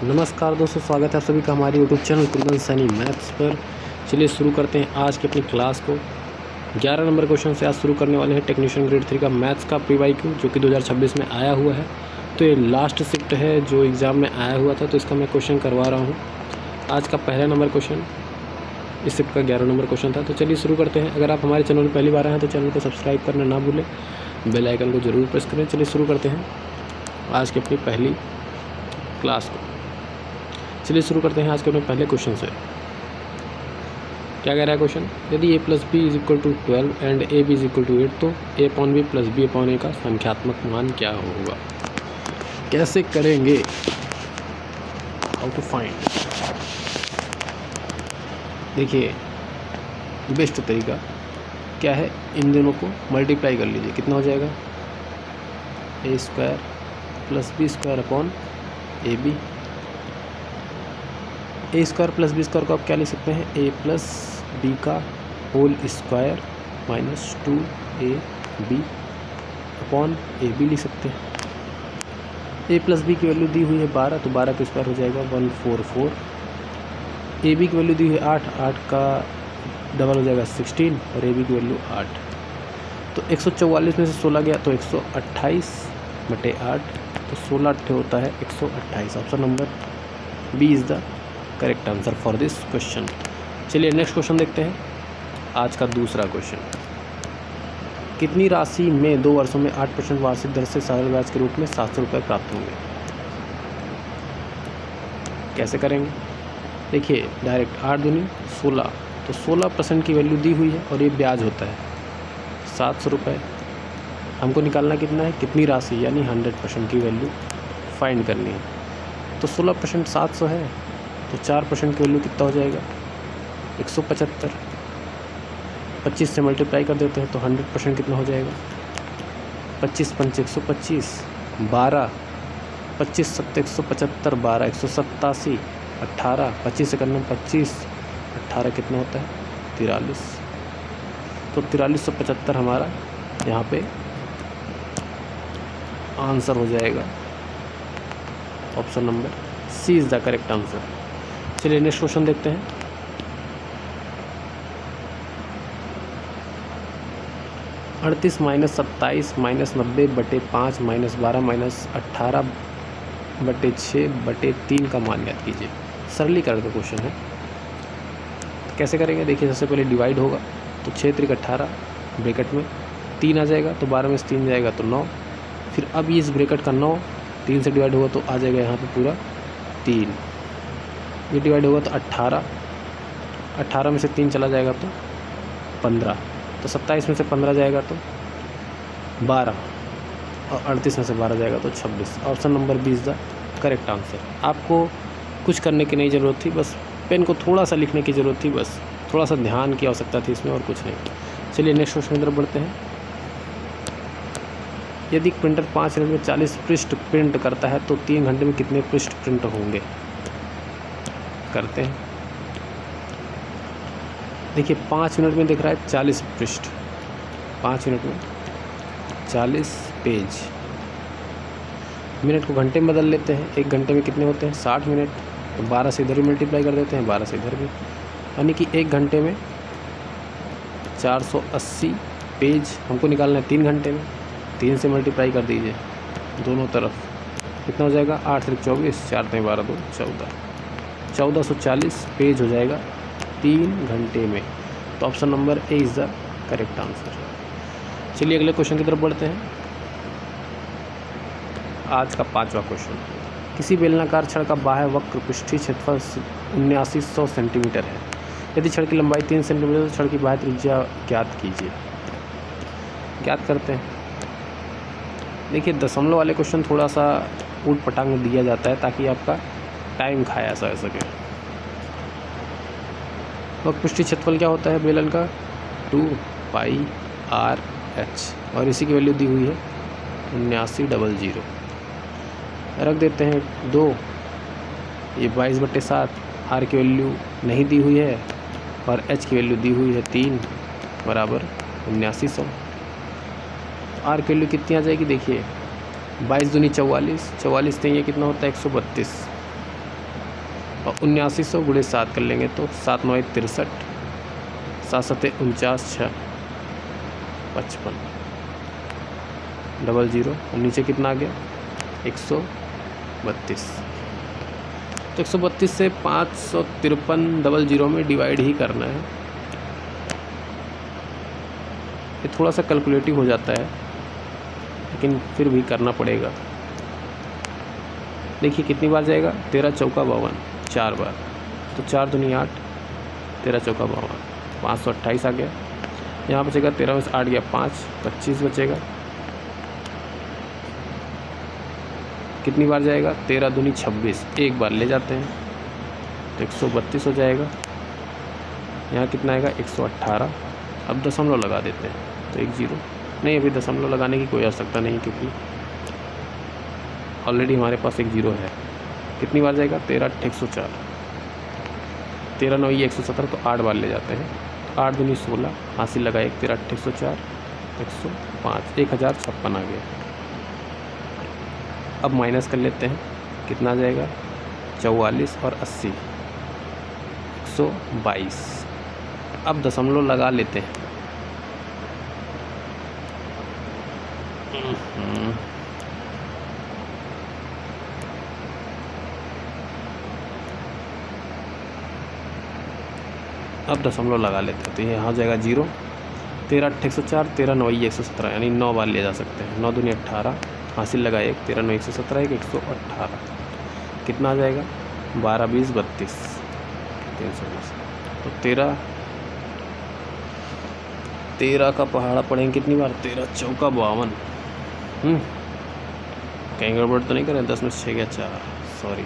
नमस्कार दोस्तों, स्वागत है आप सभी का हमारे YouTube channel Kundan Saini maths पर। चलिए शुरू करते हैं आज की अपनी क्लास को। 11 नंबर क्वेश्चन से आज शुरू करने वाले हैं टेक्नीशियन ग्रेड 3 का मैथ्स का PYQ, जो कि 2026 में आया हुआ है। तो ये लास्ट शिफ्ट है जो एग्ज़ाम में आया हुआ था, तो इसका मैं क्वेश्चन करवा रहा हूँ। आज का पहला नंबर क्वेश्चन इस शिफ्ट का 11 नंबर क्वेश्चन था। तो चलिए शुरू करते हैं। अगर आप हमारे चैनल में पहली बार आए हैं तो चैनल को सब्सक्राइब करना ना भूलें, बेल आइकन को ज़रूर प्रेस करें। चलिए शुरू करते हैं आज की अपनी पहली क्लास को। चलिए शुरू करते हैं आज के अपने पहले क्वेश्चन से। क्या कह रहा है क्वेश्चन? यदि a + b = 12 एंड ab = 8 तो a/b + b/a का संख्यात्मक मान क्या होगा? कैसे करेंगे? How to find? देखिए, बेस्ट तरीका क्या है, इन दोनों को मल्टीप्लाई कर लीजिए। कितना हो जाएगा? a² + b² ab। a² + b² को आप क्या लिख सकते हैं? a + b का होल स्क्वायर माइनस 2ab/ab लिख सकते हैं। a + b की वैल्यू दी हुई है 12, तो 12 का स्क्वायर हो जाएगा 144। ab की वैल्यू दी हुई है 8, 8 का डबल हो जाएगा 16 और ab की वैल्यू 8। तो 144 में से 16 गया तो 128/8, तो 16 अट्ठे होता है 128। Option number B is the correct answer for this question. चलिए नेक्स्ट क्वेश्चन देखते हैं। आज का दूसरा क्वेश्चन, कितनी राशि में 2 वर्षों में 8% वार्षिक दर से सरल ब्याज के रूप में 700 रुपये प्राप्त होंगे? कैसे करेंगे? देखिए, डायरेक्ट 8 दूनी 16, तो 16% की वैल्यू दी हुई है और ये ब्याज होता है 700 रुपये। हमको निकालना कितना है, कितनी राशि, यानी 100% की वैल्यू फाइंड करनी है। तो 16% 700 है, तो 4% की वैल्यू कितना हो जाएगा? 175। 25 से मल्टीप्लाई कर देते हैं तो 100% कितना हो जाएगा? 25 × 5 = 125, 12 25 × 7 = 175, 12 187, 18 25 से करना 25, 18 कितना होता है? 43। तो 4375 हमारा यहाँ पे आंसर हो जाएगा। Option number C is the correct answer. चलिए नेक्स्ट क्वेश्चन देखते हैं। अड़तीस - 27 - 90/5 - 12 - 18/6/3 का मान याद कीजिए। सरलीकरण का क्वेश्चन है। तो कैसे करेंगे? देखिए, सबसे पहले डिवाइड होगा तो 6 × 3 = 18, ब्रैकेट में 3 आ जाएगा तो 12 में से 3 जाएगा तो 9। फिर अब इस ब्रैकेट का 9 3 से डिवाइड होगा तो आ जाएगा यहाँ पे पूरा 3। ये डिवाइड होगा तो 18, 18 में से 3 चला जाएगा तो 15, तो 27 में से 15 जाएगा तो 12 और 38 में से 12 जाएगा तो 26। Option number B is the correct answer. आपको कुछ करने की नहीं ज़रूरत थी, बस पेन को थोड़ा सा लिखने की ज़रूरत थी, बस थोड़ा सा ध्यान की आवश्यकता थी इसमें, और कुछ नहीं। चलिए नेक्स्ट क्वेश्चन की तरफ बढ़ते हैं। यदि प्रिंटर 5 मिनट में 40 पृष्ठ प्रिंट करता है तो 3 घंटे में कितने पृष्ठ प्रिंट होंगे? करते हैं। देखिए, 5 मिनट में दिख रहा है 40 पृष्ठ, 5 मिनट में 40 पेज। मिनट को घंटे में बदल लेते हैं, 1 घंटे में कितने होते हैं? 60 मिनट। तो 12 से इधर भी मल्टीप्लाई कर देते हैं, 12 से इधर भी, यानी कि 1 घंटे में 480 पेज हमको निकालना है 3 घंटे में। 3 से मल्टीप्लाई कर दीजिए दोनों तरफ, कितना हो जाएगा? 8 × 3 = 24, 4 × 12 = 14, 1440 पेज हो जाएगा 3 घंटे में। तो option number A is the correct answer. चलिए अगले क्वेश्चन की तरफ बढ़ते हैं। आज का 5वां क्वेश्चन, किसी बेलनाकार छड़ का बाह्य वक्र पृष्ठीय क्षेत्रफल 7900 सेंटीमीटर है। यदि छड़ की लंबाई 3 सेंटीमीटर तो छड़ की बाह्य त्रिज्या ज्ञात कीजिए। ज्ञात करते हैं। देखिए, दशमलव वाले क्वेश्चन थोड़ा सा ऊट पटांग दिया जाता है ताकि आपका टाइम खाया जा सके। वक्र पृष्ठीय क्षेत्रफल क्या होता है बेलन का? 2πr/h, और इसी की वैल्यू दी हुई है 7900। रख देते हैं 2, ये 22/7, r की वैल्यू नहीं दी हुई है और h की वैल्यू दी हुई है 3 बराबर 7900। आर की वैल्यू कितनी आ जाएगी? देखिए, 22 दूनी 44, 44 नहीं है, कितना होता है? 132। और 7900 गुणे 7 कर लेंगे तो 7 9 63, 7 7 49, 6 55, 00 और नीचे कितना आ गया 132। तो 132 से 553 00 में डिवाइड ही करना है। ये थोड़ा सा कैलकुलेटिव हो जाता है लेकिन फिर भी करना पड़ेगा। देखिए कितनी बार जाएगा, 13 चौका 52, 4 बार, तो 4 दूनी 8, 13 चौका 52, 528 आ गया। यहाँ बचेगा 13 में से 8 गया 5, 25 बचेगा। कितनी बार जाएगा, 13 दूनी 26, एक बार ले जाते हैं तो 132 हो जाएगा। यहाँ कितना आएगा 118। अब दशमलव लगा देते हैं तो 10 नहीं, अभी दशमलव लगाने की कोई आवश्यकता नहीं क्योंकि ऑलरेडी हमारे पास 10 है। कितनी बार जाएगा, 13 8 104, 13 9 117, तो 8 बार ले जाते हैं। 8 दूनी 16, हासिल लगाए 13 8 104, 105, 1056 आ गया। अब माइनस कर लेते हैं, कितना जाएगा 44 और 80, 122। अब दशमलव लगा लेते हैं। अब दशमलव लगा लेते हैं तो ये यहाँ जाएगा 0, 13 8 104, 13 9 117, यानी 9 बार ले जा सकते हैं। 9 दूनी 18, हासिल लगाए 1, 13 9 117, 118, कितना आ जाएगा 12 20 32, 320। तो 13 का पहाड़ा पढ़ेंगे कितनी बार, 13 चौका 52। कहीं गड़बड़ तो नहीं करें, 10 में 6 गया 4, सॉरी।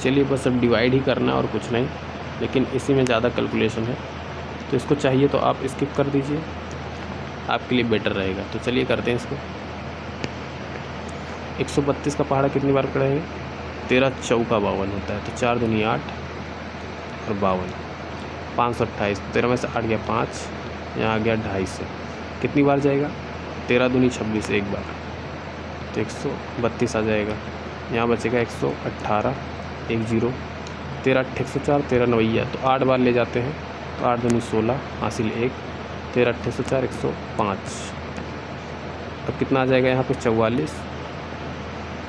चलिए बस अब डिवाइड ही करना है और कुछ नहीं, लेकिन इसी में ज़्यादा कैलकुलेशन है तो इसको चाहिए तो आप स्किप कर दीजिए, आपके लिए बेटर रहेगा। तो चलिए करते हैं इसको। 132 का पहाड़ा कितनी बार पढ़ेंगे, 13 चौका 52 होता है, तो 4 दूनी 8 और 52, 528, 13 में से 8 गया 5, यहाँ आ गया 250। कितनी बार जाएगा, 13 दूनी 26, एक बार, तो 132 आ जाएगा। यहाँ बचेगा 118, 10, 13 8 104, 13 9 तो 8 बार ले जाते हैं, तो 8 दूनी 16, हासिल 1, 13 8 104, 105। अब कितना आ जाएगा यहाँ पे 44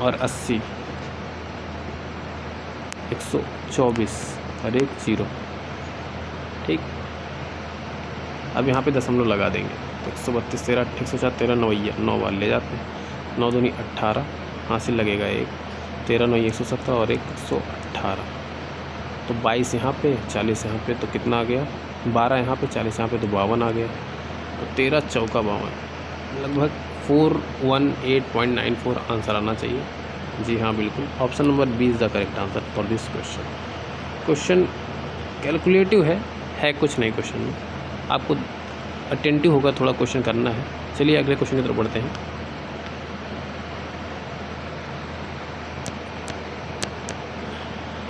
और 80, 124 और 1 0, ठीक। अब यहाँ पे दशमलव लगा देंगे तो 132, 13 8 104, 13 9 बार ले जाते हैं। 9 दूनी 18, हासिल लगेगा 1, 13 9 117 और 118, तो 22 यहाँ पे, 40 यहाँ पे, तो कितना आ गया 12 यहाँ पे, 40 यहाँ पे, तो 52 आ गया। तो 13 चौका 52, लगभग 418.94 आंसर आना चाहिए। जी हाँ बिल्कुल, option number B is the correct answer for this question. Question calculative है कुछ नहीं क्वेश्चन में, आपको अटेंटिव होकर थोड़ा क्वेश्चन करना है। चलिए अगले क्वेश्चन की तरफ बढ़ते हैं।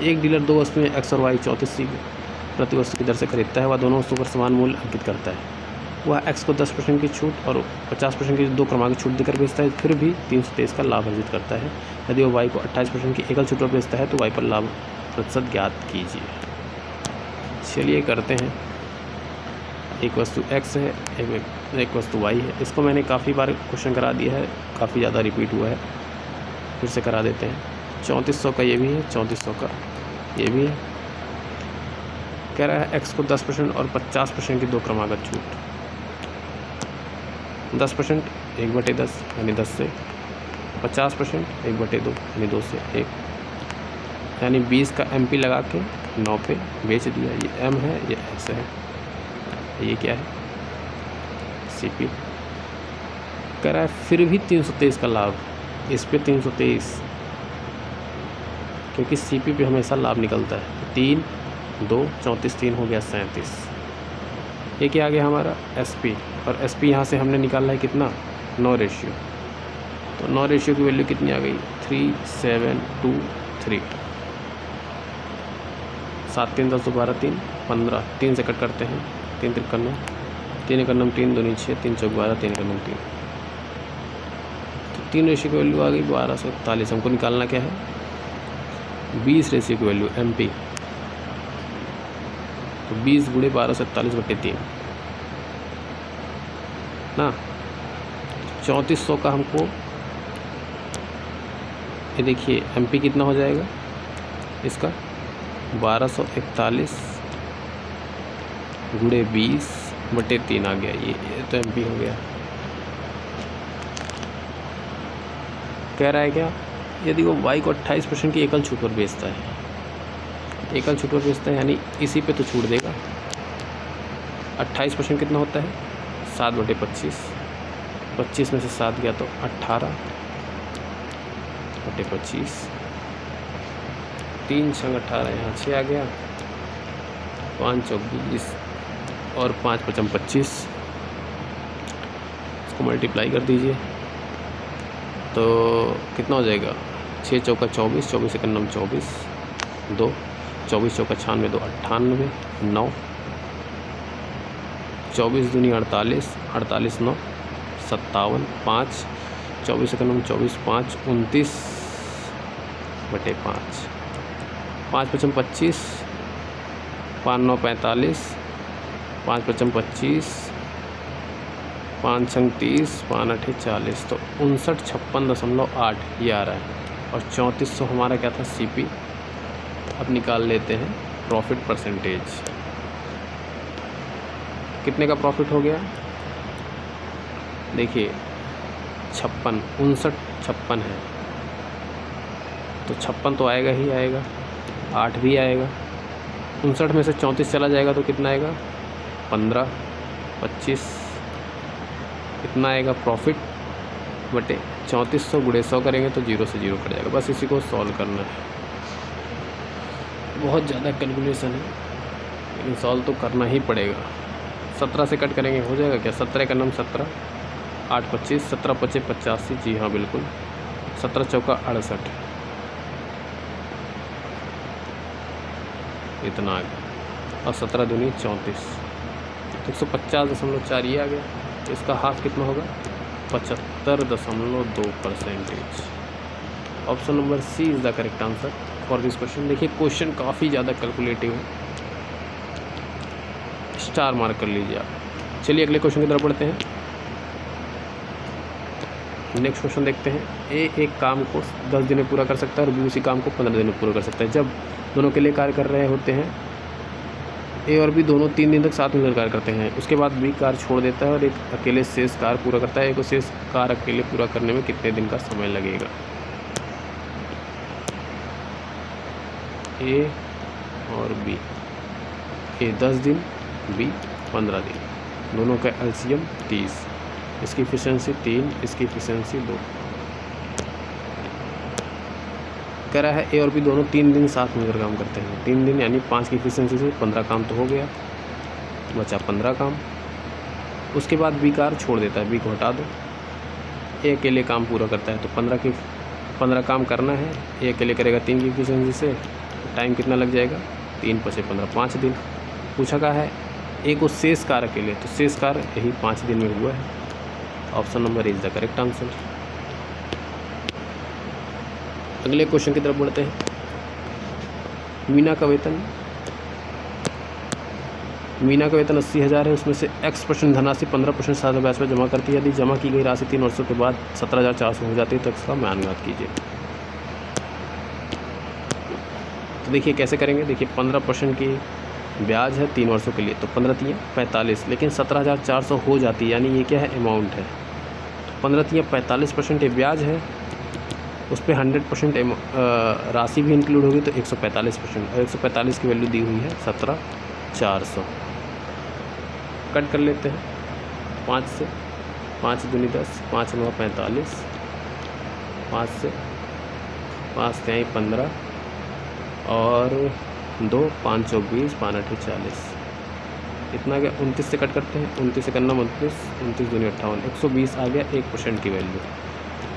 एक डीलर 2 वस्तुएं एक्स और वाई 34 प्रति वस्तु की दर से खरीदता है। वह दोनों वस्तुओं पर समान मूल्य अंकित करता है। वह एक्स को 10% की छूट और 50% की 2 क्रमांक छूट देकर बेचता है, फिर भी 323 का लाभ अर्जित करता है। यदि वह वाई को 28% की एकल छूट पर बेचता है तो वाई पर लाभ प्रतिशत ज्ञात कीजिए। चलिए करते हैं। एक वस्तु एक्स है, एक वस्तु वाई है। इसको मैंने काफ़ी बार क्वेश्चन करा दिया है, काफ़ी ज़्यादा रिपीट हुआ है, फिर से करा देते हैं। 3400 का ये भी है, 3400 का ये भी है। कह रहा है एक्स को 10% और 50% की 2 क्रमागत छूट। 10% 1/10 यानी 10 से, 50% 1/2 यानी 2 से 1, यानी 20 का MP लगा के 9 पे बेच दिया। ये M है, ये S है, ये क्या है CP। कह रहा है फिर भी 323 का लाभ, इस पे 323 क्योंकि CP पे हमेशा लाभ निकलता है। 3 2 34 3 हो गया 37। ये क्या आ गया हमारा SP, और SP यहाँ से हमने निकाला है कितना 9 रेशियो। तो 9 रेशियो की वैल्यू कितनी आ गई 3723। 7 3 10 12 3 15, 3 से कट करते हैं, 3 3 9, 3 1 9 3 2 9 6, 3 4 12, 3 1 9 3, तो 3 रेशियो की वैल्यू आ गई 1241। हमको निकालना क्या है 20 रेशियो की वैल्यू MP, तो 20 गुणे 1241/3 ना, 3400 का हमको, ये देखिए MP कितना हो जाएगा इसका 1241 गुणे 20/3 आ गया, ये तो MP हो गया। कह रहा है क्या, यदि वो Y को 28% की एकल छूट पर बेचता है, एकल छूट पर बेचता है यानी इसी पे तो छूट देगा। 28% कितना होता है 7/25, 25 में से 7 गया तो 18/25, 3 छंग 18, यहाँ 6 आ गया, 5 चौक 20 और 5 पचम 25, इसको मल्टीप्लाई कर दीजिए तो कितना हो जाएगा 6 चौका 24, 24 एक 9 24, 2 24 चौका 96, 2 98, 9 24 दूनी 48, 48 9 57, 5 24 एक 9 24, 5 29/5, 5 पचम 25, 5 9 45, 5 पचम 25, 5 छंग 30, 5 8 40, तो 5956.8 ये आ रहा है। और 3400 हमारा क्या था CP। अब निकाल लेते हैं प्रॉफिट परसेंटेज, कितने का प्रॉफिट हो गया देखिए 56, 59 है तो 56 तो आएगा ही आएगा, 8 भी आएगा, 59 में से 34 चला जाएगा तो कितना आएगा 15, 25, इतना आएगा प्रॉफिट बटे 3400 गुणे 100 करेंगे तो 0 से 0 कट जाएगा। बस इसी को सॉल्व करना है, बहुत ज़्यादा कैलकुलेशन है लेकिन सॉल्व तो करना ही पड़ेगा। 17 से कट करेंगे हो जाएगा क्या, 17 का नाम 17, 8 25, 17 25 85, जी हाँ बिल्कुल, 17 चौका 68, इतना आ गया, और 17 दूनी 34, 150.4 ये आ गया। इसका हाफ कितना होगा 75.2%। Option number C is the correct answer for this question. देखिए क्वेश्चन काफ़ी ज़्यादा कैलकुलेटिव है, स्टार मार्क कर लीजिए आप। चलिए अगले क्वेश्चन की तरफ बढ़ते हैं। नेक्स्ट क्वेश्चन देखते हैं। ए एक काम को 10 दिन में पूरा कर सकता है और बी उसी काम को 15 दिन में पूरा कर सकता है। जब दोनों के लिए कार्य कर रहे होते हैं, ए और बी दोनों 3 दिन तक साथ मिलकर कार्य करते हैं। उसके बाद बी कार्य छोड़ देता है और एक अकेले शेष कार्य पूरा करता है। एक शेष कार्य अकेले पूरा करने में कितने दिन का समय लगेगा। ए और बी, ए 10 दिन, बी 15 दिन, दोनों का एलसीएम 30, इसकी एफिशिएंसी 3, इसकी एफिशिएंसी 2। कह रहा है ए और बी दोनों 3 दिन साथ मिलकर काम करते हैं। 3 दिन यानी 5 की एफिशिएंसी से 15 काम तो हो गया, बचा 15 काम। उसके बाद बी कार्य छोड़ देता है, बी को हटा दो। ए अकेले काम पूरा करता है तो 15 काम करना है, ए अकेले करेगा 3 की एफिशिएंसी से, टाइम कितना लग जाएगा 3 + 15 5 दिन। पूछा का है ए को शेष कार्य के लिए, तो शेष कार्य यही 5 दिन में हुआ है। Option number is the correct answer. अगले क्वेश्चन की तरफ बढ़ते हैं। मीना का वेतन 80,000 है, उसमें से x% धनराशि 15% सादा ब्याज पर जमा करती है। यदि जमा की गई राशि 3 वर्षों के बाद 17,400 हो जाती है तो इसका मान ज्ञात कीजिए। तो देखिए कैसे करेंगे। देखिए 15% की ब्याज है 3 वर्षों के लिए, तो 15 × 45, लेकिन 17,400 हो जाती है, यानी ये क्या है अमाउंट है। तो 15 × 45% ये ब्याज है, उस पर 100% राशि भी इंक्लूड होगी तो 145%, और 145 की वैल्यू दी हुई है 17,400। कट कर लेते हैं 5 से, 5 दूनी 10, 5 9 45, 5 से 5 3 15 और 2 5 चौक 20, 5 8 40, इतना गया। 29 से कट करते हैं, 29 से करना 29, 29 दूनी 58, 120 आ गया 1% की वैल्यू।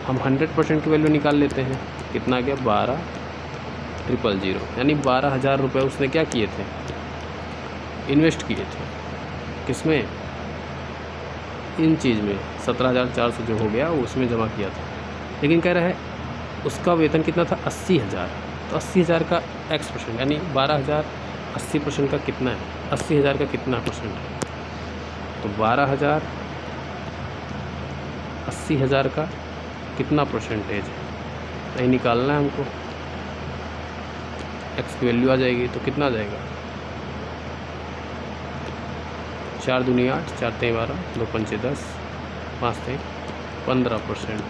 हम 100% की वैल्यू निकाल लेते हैं, कितना आ गया 12 000 यानी 12,000 रुपये उसने क्या किए थे, इन्वेस्ट किए थे। किसमें, इन चीज़ में 17,400 जो हो गया वो उसमें जमा किया था। लेकिन कह रहा है उसका वेतन कितना था, 80,000। तो 80,000 का x% यानी 12,000 80% का कितना है, 80,000 का कितना परसेंट है, तो 12,000 80,000 का कितना परसेंटेज है, नहीं निकालना है हमको। x की वैल्यू आ जाएगी तो कितना आ जाएगा, 4 दूनी 8, 4 तेई 12, 2 पंचे 10, 5 तेई 15%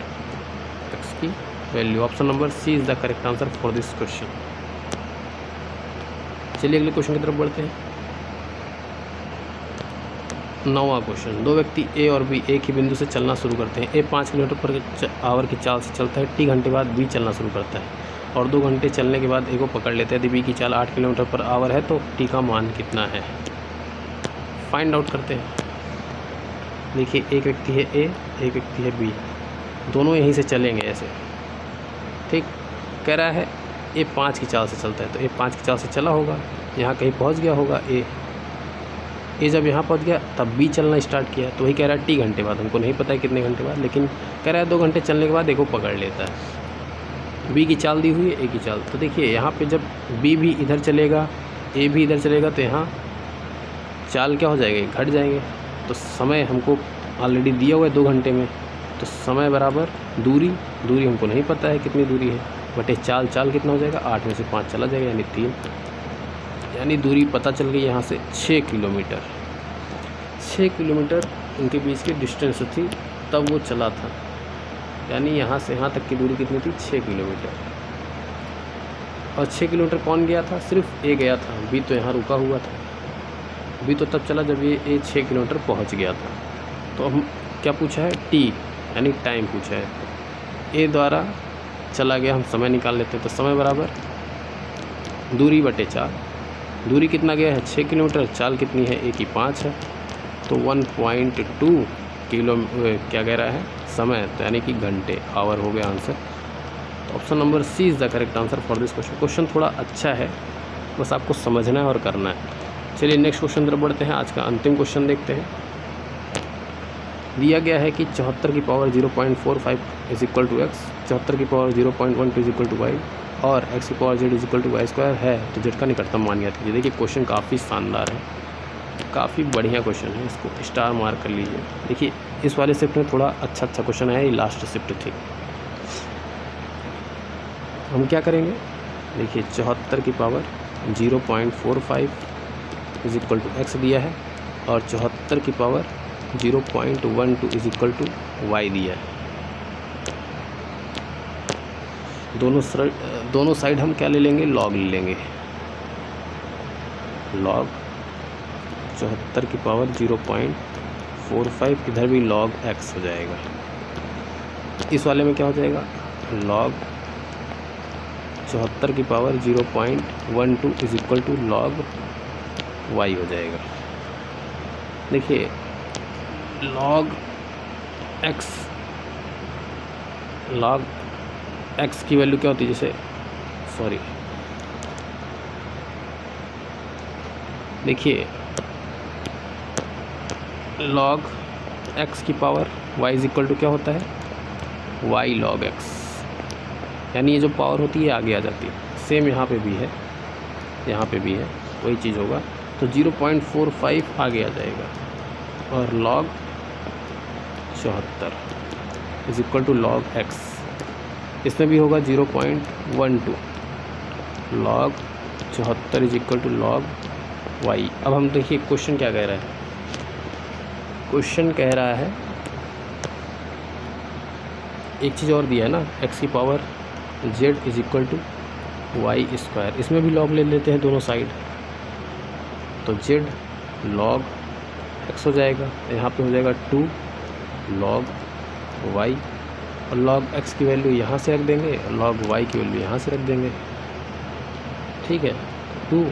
x की value. Option number C is the correct answer for this question. चलिए अगले क्वेश्चन की तरफ बढ़ते हैं। 9वां क्वेश्चन, दो व्यक्ति ए और बी एक ही बिंदु से चलना शुरू करते हैं। ए 5 किलोमीटर पर आवर की चाल से चलता है। टी घंटे बाद बी चलना शुरू करता है और 2 घंटे चलने के बाद ए को पकड़ लेते हैं। यदि बी की चाल 8 किलोमीटर पर आवर है तो टी का मान कितना है, फाइंड आउट करते हैं। देखिए एक व्यक्ति है ए, एक व्यक्ति है बी, दोनों यहीं से चलेंगे ऐसे, ठीक। कह रहा है ए 5 की चाल से चलता है, तो ए 5 की चाल से चला होगा, यहाँ कहीं पहुँच गया होगा ए जब यहाँ पहुँच गया तब बी चलना स्टार्ट किया। तो वही कह रहा है टी घंटे बाद, हमको नहीं पता है कितने घंटे बाद, लेकिन कह रहा है 2 घंटे चलने के बाद ए को पकड़ लेता है। बी की चाल दी हुई है, ए की चाल। तो देखिए यहाँ पे जब बी भी इधर चलेगा, ए भी इधर चलेगा, तो यहाँ चाल क्या हो जाएगी, घट जाएंगे। तो समय हमको ऑलरेडी दिया हुआ है 2 घंटे में, तो समय बराबर दूरी हमको नहीं पता है कितनी दूरी है, बटे चाल कितना हो जाएगा, 8 में से 5 चला जाएगा यानी 3, यानी दूरी पता चल गई यहाँ से 6 किलोमीटर। 6 किलोमीटर उनके बीच की डिस्टेंस थी तब वो चला था, यानी यहाँ से यहाँ तक की दूरी कितनी थी, 6 किलोमीटर। और 6 किलोमीटर कौन गया था, सिर्फ ए गया था, बी तो यहाँ रुका हुआ था। बी तो तब चला जब ये ए 6 किलोमीटर पहुँच गया था। तो हम क्या पूछा है, टी यानी टाइम पूछा है। ए द्वारा चला गया, हम समय निकाल लेते हैं, तो समय बराबर दूरी बटे चाल। दूरी कितना गया है, 6 किलोमीटर, चाल कितनी है, ए की 5 है, तो 1.2 किलो क्या कह रहा है, समय, तो यानी कि घंटे, आवर हो गया आंसर। तो option number C is the correct answer for this question. Question थोड़ा अच्छा है, बस आपको समझना है और करना है। चलिए नेक्स्ट क्वेश्चन तरफ बढ़ते हैं। आज का अंतिम क्वेश्चन देखते हैं। दिया गया है कि 74 की power 0.45 is equal to X, 74 की power 0.12 is equal to Y और x की power z is equal to Y square है, तो z का निकटतम मान ज्ञात कीजिए। देखिए क्वेश्चन काफ़ी शानदार है, काफ़ी बढ़िया क्वेश्चन है, इसको स्टार मार्क कर लीजिए। देखिए इस वाले शिफ्ट में थोड़ा अच्छा क्वेश्चन है, ये लास्ट शिफ्ट थी। हम क्या करेंगे, देखिए 74 की power 0.45 is equal to X दिया है और 74 की power 0.12 is equal to Y दिया है। दोनों साइड हम क्या ले लेंगे, लॉग ले लेंगे। लॉग 74 की पावर 0.45, इधर भी लॉग x हो जाएगा। इस वाले में क्या हो जाएगा, लॉग 74 की power 0.12 is equal to log y हो जाएगा। देखिए लॉग x की वैल्यू क्या होती है, जैसे देखिए लॉग x की power y is equal to क्या होता है, y log x, यानी ये जो पावर होती है आगे आ जाती है। सेम यहाँ पे भी है, यहाँ पे भी है, वही चीज़ होगा। तो 0.45 आगे आ जाएगा और log 74 is equal to log x, इसमें भी होगा 0.12, log 74 is equal to log y। अब हम देखिए क्वेश्चन क्या कह रहा है, क्वेश्चन कह रहा है एक चीज़ और दिया है ना, x की power z is equal to Y square, इसमें भी लॉग ले लेते हैं दोनों साइड, तो z log x हो जाएगा, यहाँ पे हो जाएगा 2 log y और log x की वैल्यू यहाँ से रख देंगे और log y की वैल्यू यहाँ से रख देंगे, ठीक है। 2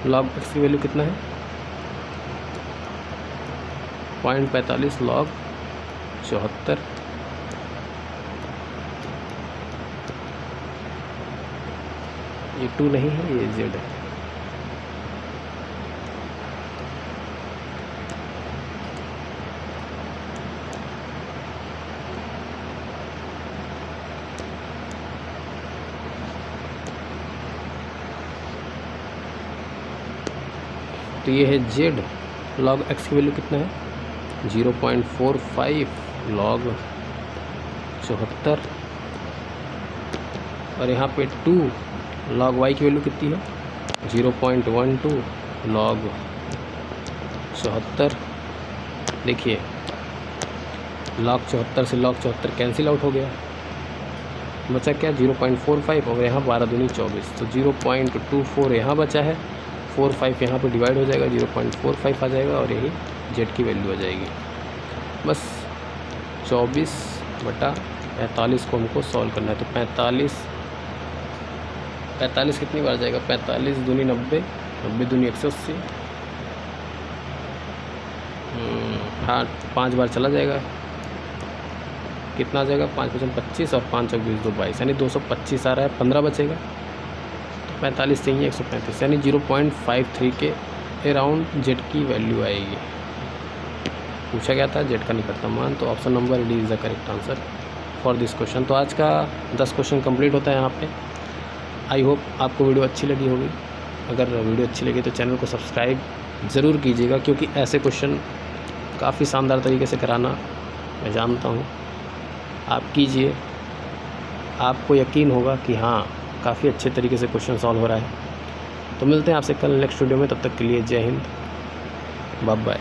log x की वैल्यू कितना है, 0.45 log 74 ये 2 नहीं है, ये z है। तो ये है z, log x की वैल्यू कितना है 0.45 log 74, और यहाँ पे 2 log y की वैल्यू कितनी है 0.12 log 74। देखिए log 74 से log 74 कैंसिल आउट हो गया, बचा क्या 0.45, और यहाँ 12 दूनी 24, तो 0.24 यहाँ बचा है, 45 यहाँ पे डिवाइड हो जाएगा, 0.45 आ जाएगा, और यही z की वैल्यू आ जाएगी। बस 24/45 को हमको सॉल्व करना है। तो 45 कितनी बार जाएगा 45 दूनी 90, 90 दूनी 180, हाँ 5 बार चला जाएगा, कितना आ जाएगा 5 × 25 और 5 × 20 2 22, यानी 225 आ रहा है, 15 बचेगा, तो 45 से ही 135, यानी 0.53 के अराउंड जेड की वैल्यू आएगी। पूछा गया था जेड का निकटतम मान, तो option number D is the correct answer for this question. तो आज का 10 क्वेश्चन कंप्लीट होता है यहाँ पे। आई होप आपको वीडियो अच्छी लगी होगी। अगर वीडियो अच्छी लगी तो चैनल को सब्सक्राइब ज़रूर कीजिएगा, क्योंकि ऐसे क्वेश्चन काफ़ी शानदार तरीके से कराना मैं जानता हूँ। आप कीजिए, आपको यकीन होगा कि हाँ काफ़ी अच्छे तरीके से क्वेश्चन सॉल्व हो रहा है। तो मिलते हैं आपसे कल नेक्स्ट वीडियो में, तब तक के लिए जय हिंद, बाय बाय।